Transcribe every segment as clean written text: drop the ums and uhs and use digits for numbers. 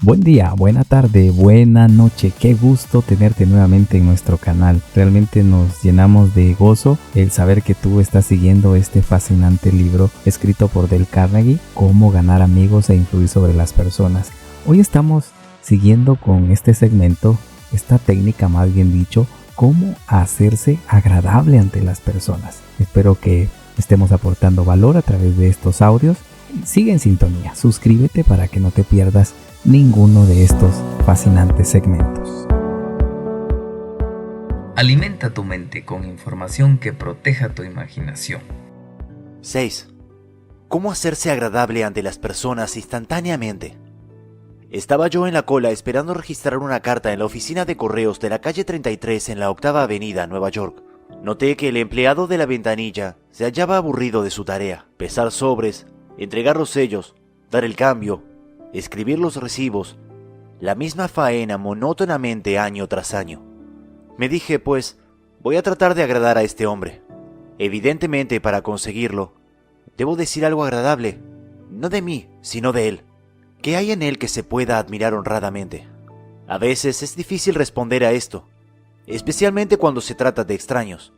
Buen día, buena tarde, buena noche, qué gusto tenerte nuevamente en nuestro canal. Realmente nos llenamos de gozo el saber que tú estás siguiendo este fascinante libro escrito por Dale Carnegie, Cómo ganar amigos e influir sobre las personas. Hoy estamos siguiendo con este segmento, esta técnica más bien dicho, cómo hacerse agradable ante las personas. Espero que estemos aportando valor a través de estos audios. Sigue en sintonía, suscríbete para que no te pierdas ninguno de estos fascinantes segmentos. Alimenta tu mente con información que proteja tu imaginación. 6. ¿Cómo hacerse agradable ante las personas instantáneamente? Estaba yo en la cola esperando registrar una carta en la oficina de correos de la calle 33 en la 8ª Avenida, Nueva York. Noté que el empleado de la ventanilla se hallaba aburrido de su tarea: pesar sobres, entregar los sellos, dar el cambio, escribir los recibos, la misma faena monótonamente año tras año. Me dije, pues, voy a tratar de agradar a este hombre. Evidentemente, para conseguirlo, debo decir algo agradable, no de mí, sino de él. ¿Qué hay en él que se pueda admirar honradamente? A veces es difícil responder a esto, especialmente cuando se trata de extraños,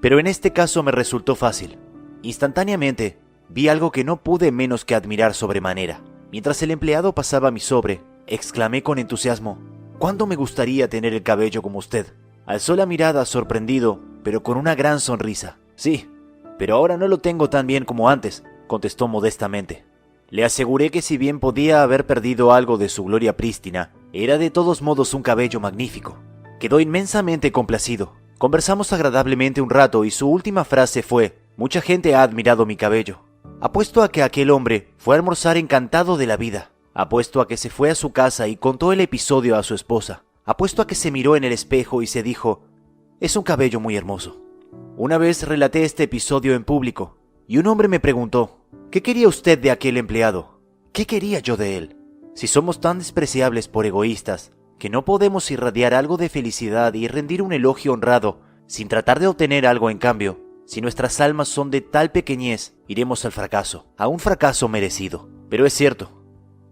pero en este caso me resultó fácil. Instantáneamente, vi algo que no pude menos que admirar sobremanera. Mientras el empleado pasaba mi sobre, exclamé con entusiasmo: «¿Cuándo me gustaría tener el cabello como usted?». Alzó la mirada sorprendido, pero con una gran sonrisa. «Sí, pero ahora no lo tengo tan bien como antes», contestó modestamente. Le aseguré que si bien podía haber perdido algo de su gloria prístina, era de todos modos un cabello magnífico. Quedó inmensamente complacido. Conversamos agradablemente un rato y su última frase fue: «Mucha gente ha admirado mi cabello. Apuesto a que aquel hombre fue a almorzar encantado de la vida. Apuesto a que se fue a su casa y contó el episodio a su esposa. Apuesto a que se miró en el espejo y se dijo: es un cabello muy hermoso». Una vez relaté este episodio en público y un hombre me preguntó: «¿Qué quería usted de aquel empleado?». ¿Qué quería yo de él? Si somos tan despreciables por egoístas que no podemos irradiar algo de felicidad y rendir un elogio honrado sin tratar de obtener algo en cambio, si nuestras almas son de tal pequeñez, iremos al fracaso, a un fracaso merecido. Pero es cierto,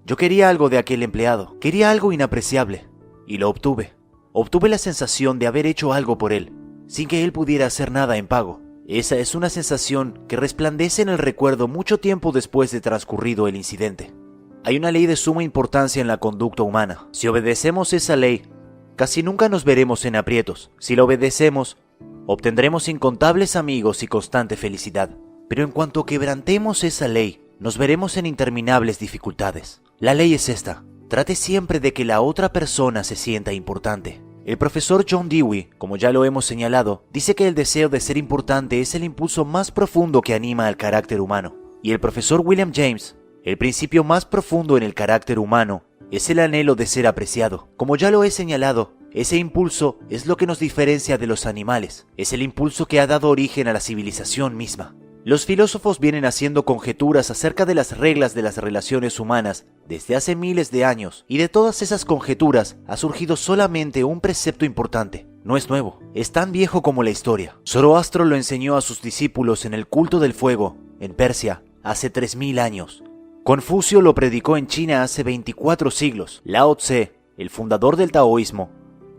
yo quería algo de aquel empleado, quería algo inapreciable, y lo obtuve. Obtuve la sensación de haber hecho algo por él, sin que él pudiera hacer nada en pago. Esa es una sensación que resplandece en el recuerdo mucho tiempo después de transcurrido el incidente. Hay una ley de suma importancia en la conducta humana. Si obedecemos esa ley, casi nunca nos veremos en aprietos. Si la obedecemos, obtendremos incontables amigos y constante felicidad. Pero en cuanto quebrantemos esa ley, nos veremos en interminables dificultades. La ley es esta: trate siempre de que la otra persona se sienta importante. El profesor John Dewey, como ya lo hemos señalado, dice que el deseo de ser importante es el impulso más profundo que anima al carácter humano. Y el profesor William James, el principio más profundo en el carácter humano es el anhelo de ser apreciado. Como ya lo he señalado, ese impulso es lo que nos diferencia de los animales. Es el impulso que ha dado origen a la civilización misma. Los filósofos vienen haciendo conjeturas acerca de las reglas de las relaciones humanas desde hace miles de años, y de todas esas conjeturas ha surgido solamente un precepto importante. No es nuevo, es tan viejo como la historia. Zoroastro lo enseñó a sus discípulos en el culto del fuego, en Persia, hace 3000 años. Confucio lo predicó en China hace 24 siglos. Lao Tse, el fundador del taoísmo,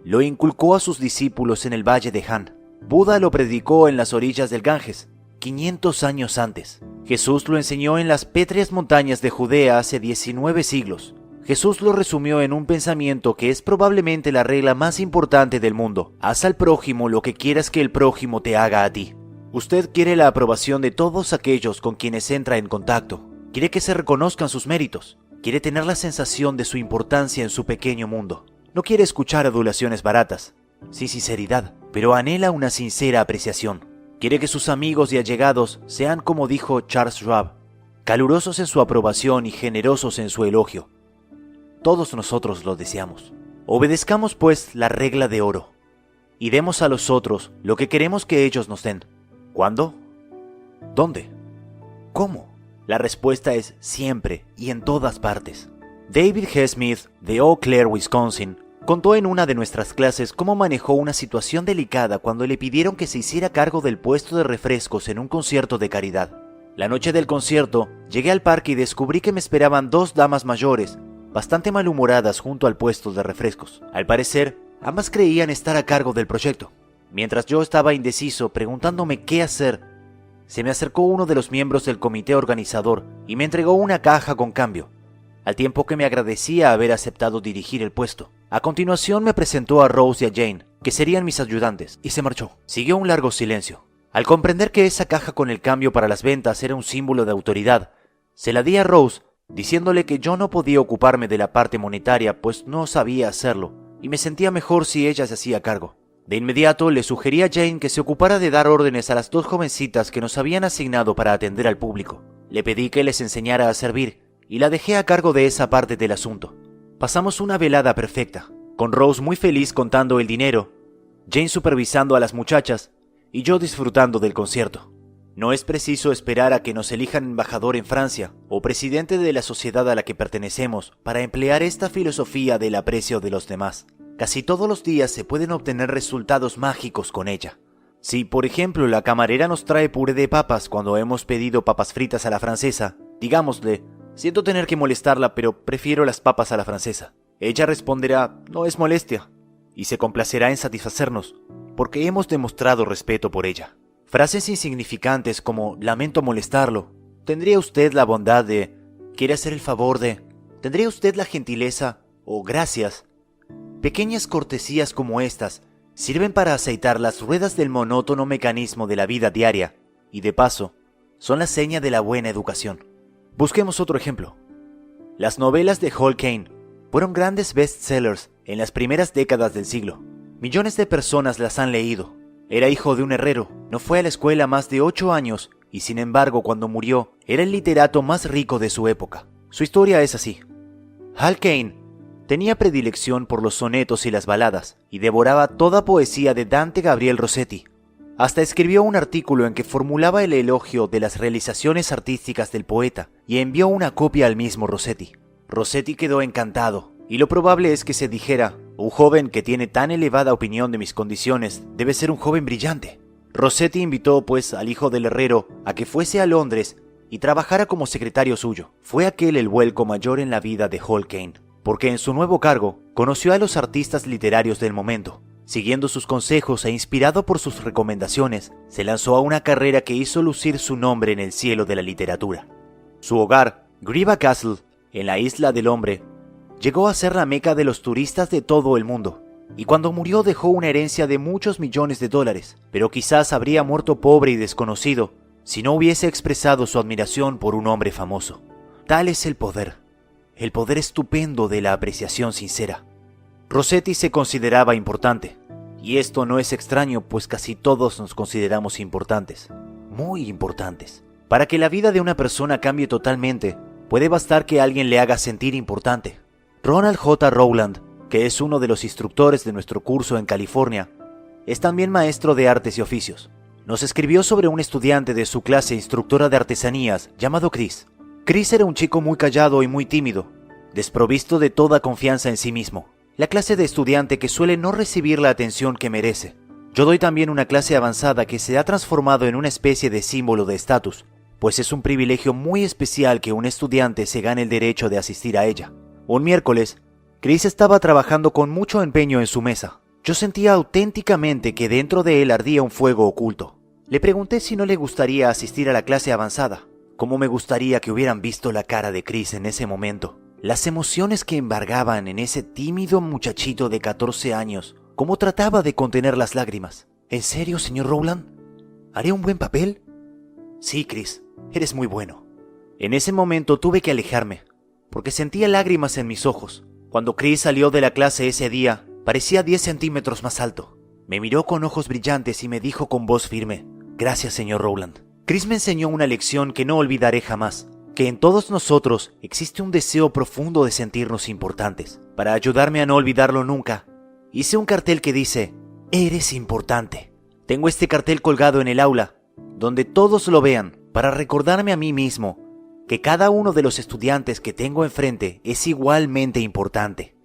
lo inculcó a sus discípulos en el valle de Han. Buda lo predicó en las orillas del Ganges 500 años antes. Jesús lo enseñó en las pétreas montañas de Judea hace 19 siglos. Jesús lo resumió en un pensamiento que es probablemente la regla más importante del mundo: haz al prójimo lo que quieras que el prójimo te haga a ti. Usted quiere la aprobación de todos aquellos con quienes entra en contacto. Quiere que se reconozcan sus méritos. Quiere tener la sensación de su importancia en su pequeño mundo. No quiere escuchar adulaciones baratas, sin sinceridad, pero anhela una sincera apreciación. Quiere que sus amigos y allegados sean, como dijo Charles Schwab, calurosos en su aprobación y generosos en su elogio. Todos nosotros lo deseamos. Obedezcamos, pues, la regla de oro y demos a los otros lo que queremos que ellos nos den. ¿Cuándo? ¿Dónde? ¿Cómo? La respuesta es siempre y en todas partes. David G. Smith, de Eau Claire, Wisconsin, contó en una de nuestras clases cómo manejó una situación delicada cuando le pidieron que se hiciera cargo del puesto de refrescos en un concierto de caridad. La noche del concierto, llegué al parque y descubrí que me esperaban 2 damas mayores bastante malhumoradas junto al puesto de refrescos. Al parecer, ambas creían estar a cargo del proyecto. Mientras yo estaba indeciso preguntándome qué hacer, se me acercó uno de los miembros del comité organizador y me entregó una caja con cambio, al tiempo que me agradecía haber aceptado dirigir el puesto. A continuación me presentó a Rose y a Jane, que serían mis ayudantes, y se marchó. Siguió un largo silencio. Al comprender que esa caja con el cambio para las ventas era un símbolo de autoridad, se la di a Rose, diciéndole que yo no podía ocuparme de la parte monetaria, pues no sabía hacerlo, y me sentía mejor si ella se hacía cargo. De inmediato le sugerí a Jane que se ocupara de dar órdenes a las 2 jovencitas que nos habían asignado para atender al público. Le pedí que les enseñara a servir, y la dejé a cargo de esa parte del asunto. Pasamos una velada perfecta, con Rose muy feliz contando el dinero, Jane supervisando a las muchachas y yo disfrutando del concierto. No es preciso esperar a que nos elijan embajador en Francia o presidente de la sociedad a la que pertenecemos para emplear esta filosofía del aprecio de los demás. Casi todos los días se pueden obtener resultados mágicos con ella. Si, por ejemplo, la camarera nos trae puré de papas cuando hemos pedido papas fritas a la francesa, digámosle: siento tener que molestarla, pero prefiero las papas a la francesa. Ella responderá: no es molestia, y se complacerá en satisfacernos, porque hemos demostrado respeto por ella. Frases insignificantes como lamento molestarlo, ¿tendría usted la bondad de? ¿Quiere hacer el favor de? ¿Tendría usted la gentileza? O gracias. Pequeñas cortesías como estas sirven para aceitar las ruedas del monótono mecanismo de la vida diaria y, de paso, son la seña de la buena educación. Busquemos otro ejemplo. Las novelas de Hall Caine fueron grandes bestsellers en las primeras décadas del siglo. Millones de personas las han leído. Era hijo de un herrero, no fue a la escuela más de 8 años y sin embargo cuando murió era el literato más rico de su época. Su historia es así. Hall Caine tenía predilección por los sonetos y las baladas y devoraba toda poesía de Dante Gabriel Rossetti. Hasta escribió un artículo en que formulaba el elogio de las realizaciones artísticas del poeta y envió una copia al mismo Rossetti. Rossetti quedó encantado y lo probable es que se dijera: un joven que tiene tan elevada opinión de mis condiciones debe ser un joven brillante. Rossetti invitó pues al hijo del herrero a que fuese a Londres y trabajara como secretario suyo. Fue aquel el vuelco mayor en la vida de Hall Caine, porque en su nuevo cargo conoció a los artistas literarios del momento. Siguiendo sus consejos e inspirado por sus recomendaciones, se lanzó a una carrera que hizo lucir su nombre en el cielo de la literatura. Su hogar, Greeba Castle, en la Isla del Hombre, llegó a ser la meca de los turistas de todo el mundo, y cuando murió dejó una herencia de muchos millones de dólares, pero quizás habría muerto pobre y desconocido si no hubiese expresado su admiración por un hombre famoso. Tal es el poder estupendo de la apreciación sincera. Rossetti se consideraba importante, y esto no es extraño, pues casi todos nos consideramos importantes, muy importantes. Para que la vida de una persona cambie totalmente, puede bastar que alguien le haga sentir importante. Ronald J. Rowland, que es uno de los instructores de nuestro curso en California, es también maestro de artes y oficios. Nos escribió sobre un estudiante de su clase instructora de artesanías llamado Chris. Chris era un chico muy callado y muy tímido, desprovisto de toda confianza en sí mismo. La clase de estudiante que suele no recibir la atención que merece. Yo doy también una clase avanzada que se ha transformado en una especie de símbolo de estatus, pues es un privilegio muy especial que un estudiante se gane el derecho de asistir a ella. Un miércoles, Chris estaba trabajando con mucho empeño en su mesa. Yo sentía auténticamente que dentro de él ardía un fuego oculto. Le pregunté si no le gustaría asistir a la clase avanzada. Cómo me gustaría que hubieran visto la cara de Chris en ese momento. Las emociones que embargaban en ese tímido muchachito de 14 años. Cómo trataba de contener las lágrimas. ¿En serio, señor Rowland? ¿Haré un buen papel? Sí, Chris, eres muy bueno. En ese momento tuve que alejarme, porque sentía lágrimas en mis ojos. Cuando Chris salió de la clase ese día, parecía 10 centímetros más alto. Me miró con ojos brillantes y me dijo con voz firme: gracias, señor Rowland. Chris me enseñó una lección que no olvidaré jamás, que en todos nosotros existe un deseo profundo de sentirnos importantes. Para ayudarme a no olvidarlo nunca, hice un cartel que dice: eres importante. Tengo este cartel colgado en el aula, donde todos lo vean, para recordarme a mí mismo que cada uno de los estudiantes que tengo enfrente es igualmente importante.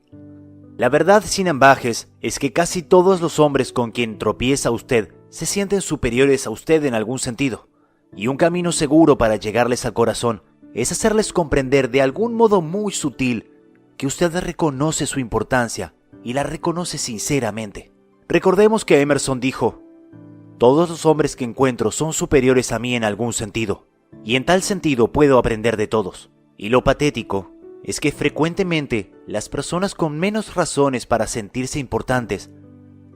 La verdad sin ambajes es que casi todos los hombres con quien tropieza usted se sienten superiores a usted en algún sentido, y un camino seguro para llegarles al corazón es hacerles comprender de algún modo muy sutil que usted reconoce su importancia y la reconoce sinceramente. Recordemos que Emerson dijo: todos los hombres que encuentro son superiores a mí en algún sentido, y en tal sentido puedo aprender de todos. Y lo patético es que frecuentemente las personas con menos razones para sentirse importantes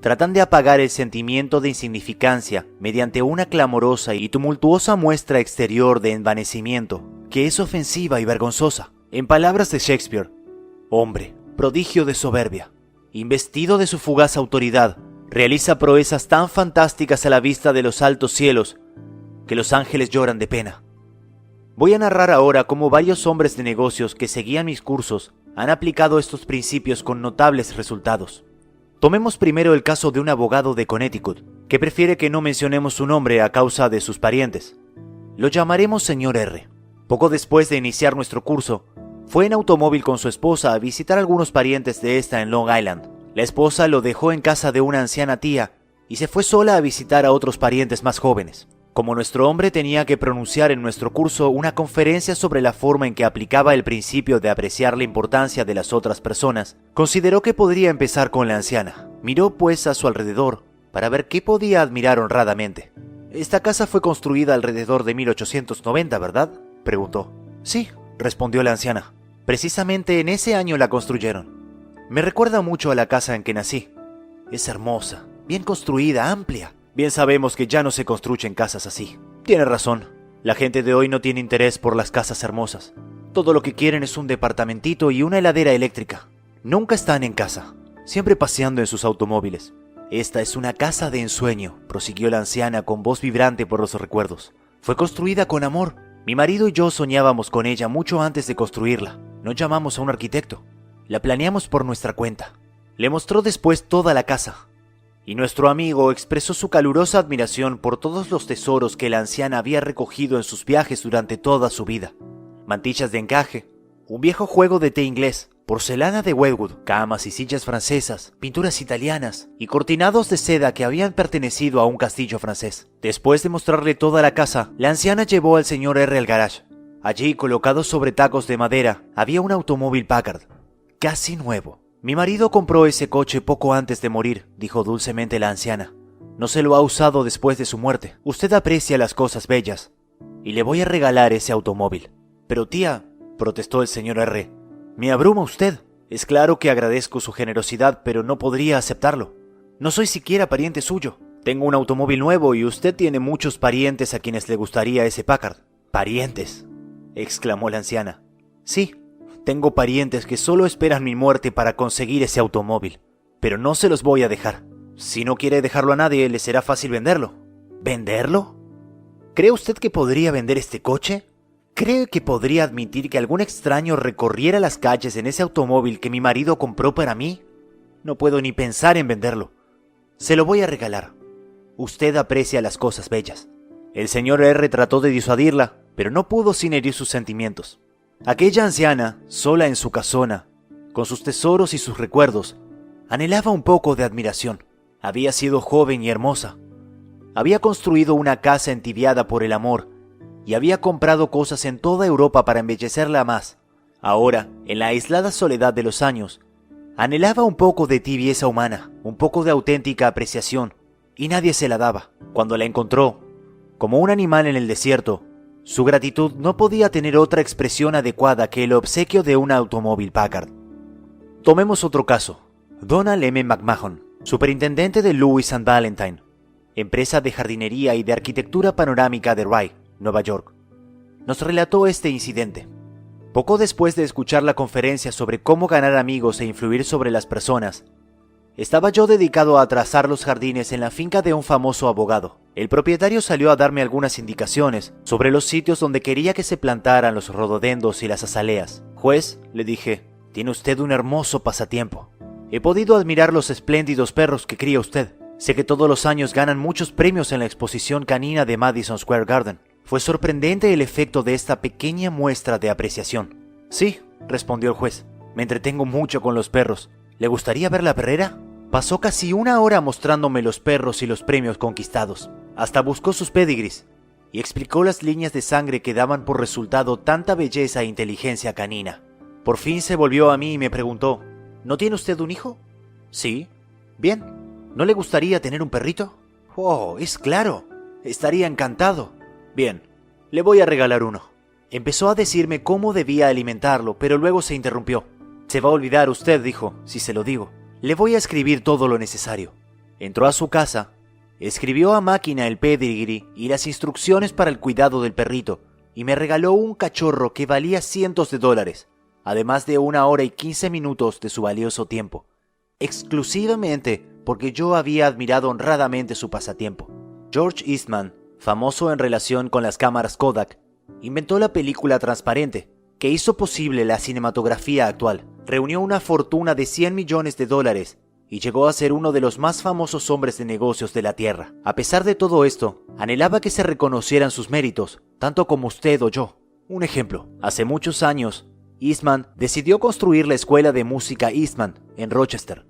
tratan de apagar el sentimiento de insignificancia mediante una clamorosa y tumultuosa muestra exterior de envanecimiento que es ofensiva y vergonzosa. En palabras de Shakespeare, hombre, prodigio de soberbia, investido de su fugaz autoridad, realiza proezas tan fantásticas a la vista de los altos cielos que los ángeles lloran de pena. Voy a narrar ahora cómo varios hombres de negocios que seguían mis cursos han aplicado estos principios con notables resultados. Tomemos primero el caso de un abogado de Connecticut, que prefiere que no mencionemos su nombre a causa de sus parientes. Lo llamaremos señor R. Poco después de iniciar nuestro curso, fue en automóvil con su esposa a visitar a algunos parientes de esta en Long Island. La esposa lo dejó en casa de una anciana tía y se fue sola a visitar a otros parientes más jóvenes. Como nuestro hombre tenía que pronunciar en nuestro curso una conferencia sobre la forma en que aplicaba el principio de apreciar la importancia de las otras personas, consideró que podría empezar con la anciana. Miró pues a su alrededor para ver qué podía admirar honradamente. «Esta casa fue construida alrededor de 1890, ¿verdad?», preguntó. «Sí», respondió la anciana. «Precisamente en ese año la construyeron. Me recuerda mucho a la casa en que nací. Es hermosa, bien construida, amplia. Bien sabemos que ya no se construyen casas así». «Tiene razón. La gente de hoy no tiene interés por las casas hermosas. Todo lo que quieren es un departamentito y una heladera eléctrica. Nunca están en casa, siempre paseando en sus automóviles». «Esta es una casa de ensueño», prosiguió la anciana con voz vibrante por los recuerdos. «Fue construida con amor. Mi marido y yo soñábamos con ella mucho antes de construirla. No llamamos a un arquitecto. La planeamos por nuestra cuenta». Le mostró después toda la casa, y nuestro amigo expresó su calurosa admiración por todos los tesoros que la anciana había recogido en sus viajes durante toda su vida. Mantillas de encaje, un viejo juego de té inglés, porcelana de Westwood, camas y sillas francesas, pinturas italianas y cortinados de seda que habían pertenecido a un castillo francés. Después de mostrarle toda la casa, la anciana llevó al señor R al garage. Allí, colocado sobre tacos de madera, había un automóvil Packard, casi nuevo. «Mi marido compró ese coche poco antes de morir», dijo dulcemente la anciana. «No se lo ha usado después de su muerte. Usted aprecia las cosas bellas, y le voy a regalar ese automóvil». «Pero tía», protestó el señor R., «me abruma usted. Es claro que agradezco su generosidad, pero no podría aceptarlo. No soy siquiera pariente suyo. Tengo un automóvil nuevo y usted tiene muchos parientes a quienes le gustaría ese Packard». «¿Parientes?», exclamó la anciana. «Sí. Tengo parientes que solo esperan mi muerte para conseguir ese automóvil, pero no se los voy a dejar. Si no quiere dejarlo a nadie, le será fácil venderlo». «¿Venderlo? ¿Cree usted que podría vender este coche? ¿Cree que podría admitir que algún extraño recorriera las calles en ese automóvil que mi marido compró para mí? No puedo ni pensar en venderlo. Se lo voy a regalar. Usted aprecia las cosas bellas». El señor R trató de disuadirla, pero no pudo sin herir sus sentimientos. Aquella anciana, sola en su casona, con sus tesoros y sus recuerdos, anhelaba un poco de admiración. Había sido joven y hermosa. Había construido una casa entibiada por el amor y había comprado cosas en toda Europa para embellecerla más. Ahora, en la aislada soledad de los años, anhelaba un poco de tibieza humana, un poco de auténtica apreciación, y nadie se la daba. Cuando la encontró, como un animal en el desierto, su gratitud no podía tener otra expresión adecuada que el obsequio de un automóvil Packard. Tomemos otro caso. Donald M. McMahon, superintendente de Lewis and Valentine, empresa de jardinería y de arquitectura panorámica de Rye, Nueva York, nos relató este incidente. Poco después de escuchar la conferencia sobre cómo ganar amigos e influir sobre las personas, estaba yo dedicado a trazar los jardines en la finca de un famoso abogado. El propietario salió a darme algunas indicaciones sobre los sitios donde quería que se plantaran los rododendos y las azaleas. «Juez», le dije, «tiene usted un hermoso pasatiempo. He podido admirar los espléndidos perros que cría usted. Sé que todos los años ganan muchos premios en la exposición canina de Madison Square Garden. Fue sorprendente el efecto de esta pequeña muestra de apreciación». «Sí», respondió el juez, «me entretengo mucho con los perros. ¿Le gustaría ver la perrera?». Pasó casi una hora mostrándome los perros y los premios conquistados. Hasta buscó sus pedigrees y explicó las líneas de sangre que daban por resultado tanta belleza e inteligencia canina. Por fin se volvió a mí y me preguntó, ¿no tiene usted un hijo? Sí. Bien. ¿No le gustaría tener un perrito? Oh, es claro. Estaría encantado. Bien, le voy a regalar uno. Empezó a decirme cómo debía alimentarlo, pero luego se interrumpió. Se va a olvidar usted, dijo, si se lo digo. Le voy a escribir todo lo necesario. Entró a su casa, escribió a máquina el pedigree y las instrucciones para el cuidado del perrito, y me regaló un cachorro que valía cientos de dólares, además de 1 hora y 15 minutos de su valioso tiempo, exclusivamente porque yo había admirado honradamente su pasatiempo. George Eastman, famoso en relación con las cámaras Kodak, inventó la película transparente, que hizo posible la cinematografía actual. Reunió una fortuna de 100 millones de dólares y llegó a ser uno de los más famosos hombres de negocios de la Tierra. A pesar de todo esto, anhelaba que se reconocieran sus méritos, tanto como usted o yo. Un ejemplo, hace muchos años, Eastman decidió construir la Escuela de Música Eastman en Rochester,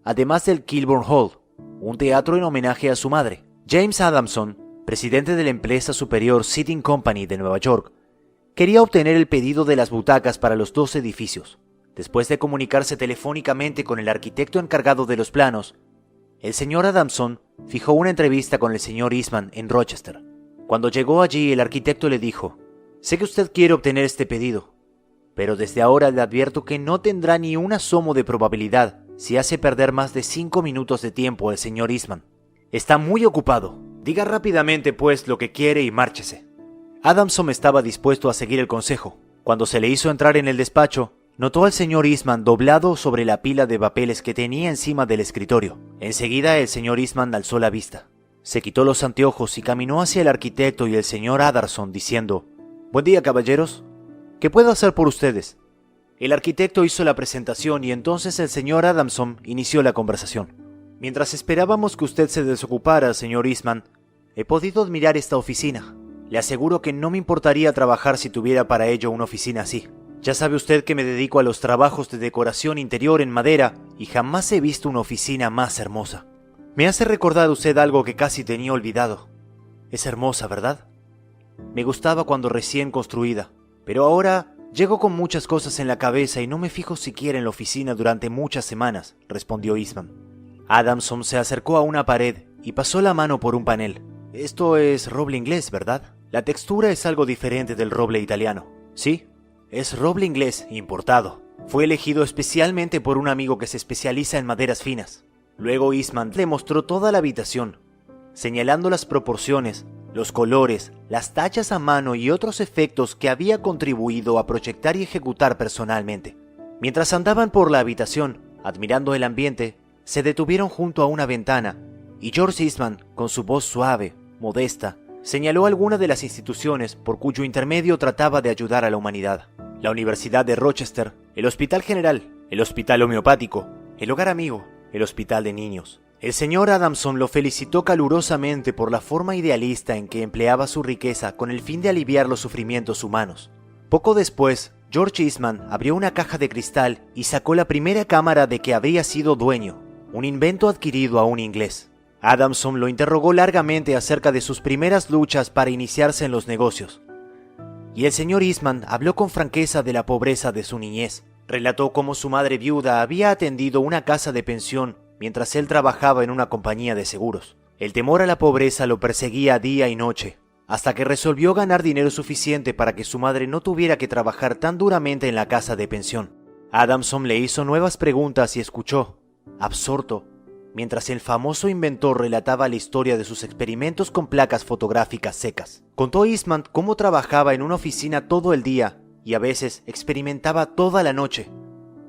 además del Kilburn Hall, un teatro en homenaje a su madre. James Adamson, presidente de la empresa superior Seating Company de Nueva York, quería obtener el pedido de las butacas para los 2 edificios. Después de comunicarse telefónicamente con el arquitecto encargado de los planos, el señor Adamson fijó una entrevista con el señor Eastman en Rochester. Cuando llegó allí, el arquitecto le dijo, «Sé que usted quiere obtener este pedido, pero desde ahora le advierto que no tendrá ni un asomo de probabilidad si hace perder más de 5 minutos de tiempo al señor Eastman. Está muy ocupado. Diga rápidamente, pues, lo que quiere y márchese». Adamson estaba dispuesto a seguir el consejo. Cuando se le hizo entrar en el despacho, notó al señor Eastman doblado sobre la pila de papeles que tenía encima del escritorio. Enseguida el señor Eastman alzó la vista. Se quitó los anteojos y caminó hacia el arquitecto y el señor Adamson diciendo, «Buen día, caballeros. ¿Qué puedo hacer por ustedes?» El arquitecto hizo la presentación y entonces el señor Adamson inició la conversación. «Mientras esperábamos que usted se desocupara, señor Eastman, he podido admirar esta oficina. Le aseguro que no me importaría trabajar si tuviera para ello una oficina así. Ya sabe usted que me dedico a los trabajos de decoración interior en madera y jamás he visto una oficina más hermosa. Me hace recordar usted algo que casi tenía olvidado. Es hermosa, ¿verdad? Me gustaba cuando recién construida, pero ahora llego con muchas cosas en la cabeza y no me fijo siquiera en la oficina durante muchas semanas», respondió Eastman. Adamson se acercó a una pared y pasó la mano por un panel. «Esto es roble inglés, ¿verdad? La textura es algo diferente del roble italiano». «Sí, es roble inglés importado. Fue elegido especialmente por un amigo que se especializa en maderas finas». Luego Eastman le mostró toda la habitación, señalando las proporciones, los colores, las tachas a mano y otros efectos que había contribuido a proyectar y ejecutar personalmente. Mientras andaban por la habitación, admirando el ambiente, se detuvieron junto a una ventana, y George Eastman, con su voz suave, modesta, señaló alguna de las instituciones por cuyo intermedio trataba de ayudar a la humanidad. La Universidad de Rochester, el Hospital General, el Hospital Homeopático, el Hogar Amigo, el Hospital de Niños. El señor Adamson lo felicitó calurosamente por la forma idealista en que empleaba su riqueza con el fin de aliviar los sufrimientos humanos. Poco después, George Eastman abrió una caja de cristal y sacó la primera cámara de que habría sido dueño, un invento adquirido a un inglés. Adamson lo interrogó largamente acerca de sus primeras luchas para iniciarse en los negocios. Y el señor Eastman habló con franqueza de la pobreza de su niñez. Relató cómo su madre viuda había atendido una casa de pensión mientras él trabajaba en una compañía de seguros. El temor a la pobreza lo perseguía día y noche, hasta que resolvió ganar dinero suficiente para que su madre no tuviera que trabajar tan duramente en la casa de pensión. Adamson le hizo nuevas preguntas y escuchó, absorto, mientras el famoso inventor relataba la historia de sus experimentos con placas fotográficas secas. Contó Eastman cómo trabajaba en una oficina todo el día y a veces experimentaba toda la noche,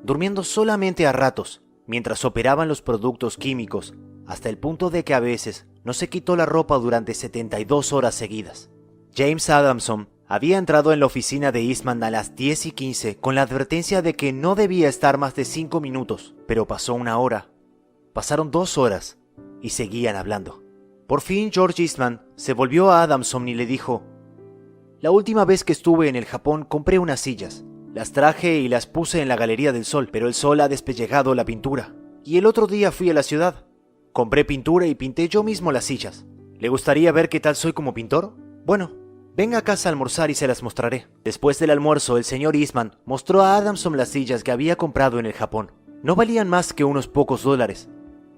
durmiendo solamente a ratos, mientras operaban los productos químicos, hasta el punto de que a veces no se quitó la ropa durante 72 horas seguidas. James Adamson había entrado en la oficina de Eastman a las 10:15 con la advertencia de que no debía estar más de 5 minutos, pero pasó 1 hora. Pasaron 2 horas y seguían hablando. Por fin George Eastman se volvió a Adamson y le dijo: «La última vez que estuve en el Japón compré unas sillas. Las traje y las puse en la Galería del Sol, pero el sol ha despellejado la pintura. Y el otro día fui a la ciudad. Compré pintura y pinté yo mismo las sillas. ¿Le gustaría ver qué tal soy como pintor? Bueno, Venga a casa a almorzar y se las mostraré. Después del almuerzo, el señor Eastman mostró a Adamson las sillas que había comprado en el Japón. No valían más que unos pocos dólares,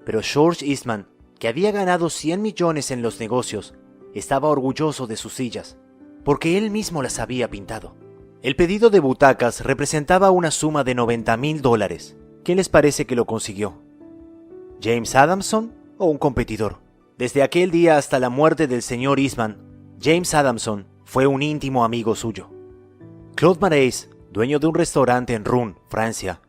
pero George Eastman, que había ganado 100 millones en los negocios, estaba orgulloso de sus sillas, porque él mismo las había pintado. El pedido de butacas representaba una suma de $90,000. ¿Quién les parece que lo consiguió? ¿James Adamson o un competidor? Desde aquel día hasta la muerte del señor Eastman, James Adamson fue un íntimo amigo suyo. Claude Marais, dueño de un restaurante en Rouen, Francia,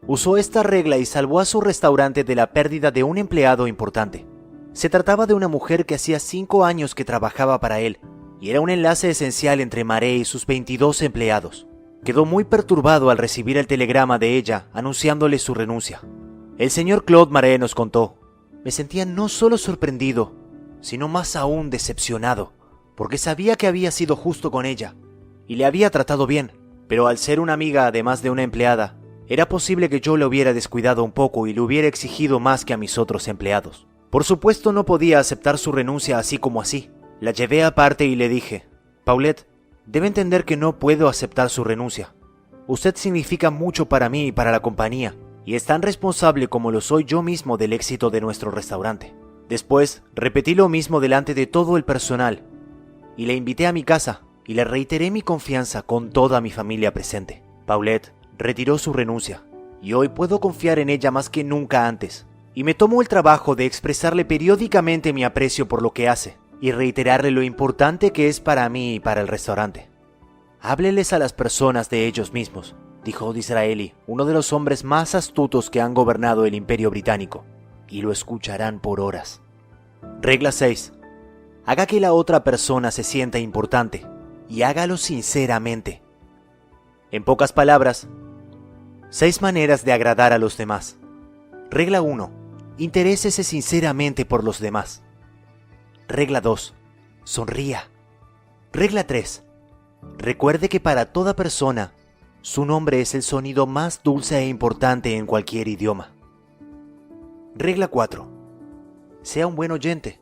usó esta regla y salvó a su restaurante de la pérdida de un empleado importante. Se trataba de una mujer que hacía 5 años que trabajaba para él y era un enlace esencial entre Marais y sus 22 empleados. Quedó muy perturbado al recibir el telegrama de ella anunciándole su renuncia. El señor Claude Marais nos contó: me sentía no solo sorprendido, sino más aún decepcionado, porque sabía que había sido justo con ella y le había tratado bien, pero al ser una amiga además de una empleada, era posible que yo le hubiera descuidado un poco y le hubiera exigido más que a mis otros empleados. Por supuesto no podía aceptar su renuncia así como así. La llevé aparte y le dije: Paulette, debe entender que no puedo aceptar su renuncia. Usted significa mucho para mí y para la compañía, y es tan responsable como lo soy yo mismo del éxito de nuestro restaurante. Después, repetí lo mismo delante de todo el personal, y le invité a mi casa, y le reiteré mi confianza con toda mi familia presente. Paulette retiró su renuncia, y hoy puedo confiar en ella más que nunca antes, y me tomo el trabajo de expresarle periódicamente mi aprecio por lo que hace, y reiterarle lo importante que es para mí y para el restaurante. Hábleles a las personas de ellos mismos, dijo Disraeli, uno de los hombres más astutos que han gobernado el Imperio Británico, y lo escucharán por horas. Regla 6. Haga que la otra persona se sienta importante, y hágalo sinceramente. En pocas palabras, 6 maneras de agradar a los demás. Regla 1. Interésese sinceramente por los demás. Regla 2. Sonría. Regla 3. Recuerde que para toda persona, su nombre es el sonido más dulce e importante en cualquier idioma. Regla 4. Sea un buen oyente.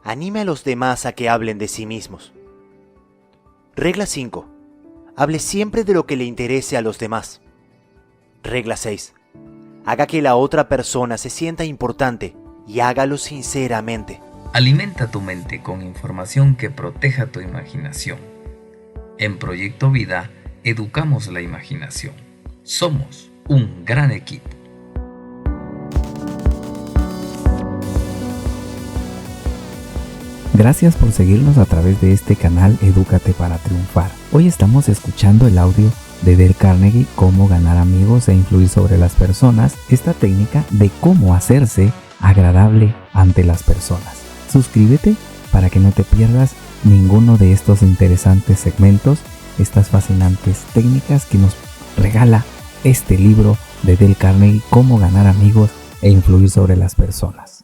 Anime a los demás a que hablen de sí mismos. Regla 5. Hable siempre de lo que le interese a los demás. Regla 6. Haga que la otra persona se sienta importante y hágalo sinceramente. Alimenta tu mente con información que proteja tu imaginación. En Proyecto Vida, educamos la imaginación. Somos un gran equipo. Gracias por seguirnos a través de este canal Edúcate para Triunfar. Hoy estamos escuchando el audio de Dale Carnegie, Cómo ganar amigos e influir sobre las personas, esta técnica de cómo hacerse agradable ante las personas. Suscríbete para que no te pierdas ninguno de estos interesantes segmentos, estas fascinantes técnicas que nos regala este libro de Dale Carnegie, Cómo ganar amigos e influir sobre las personas.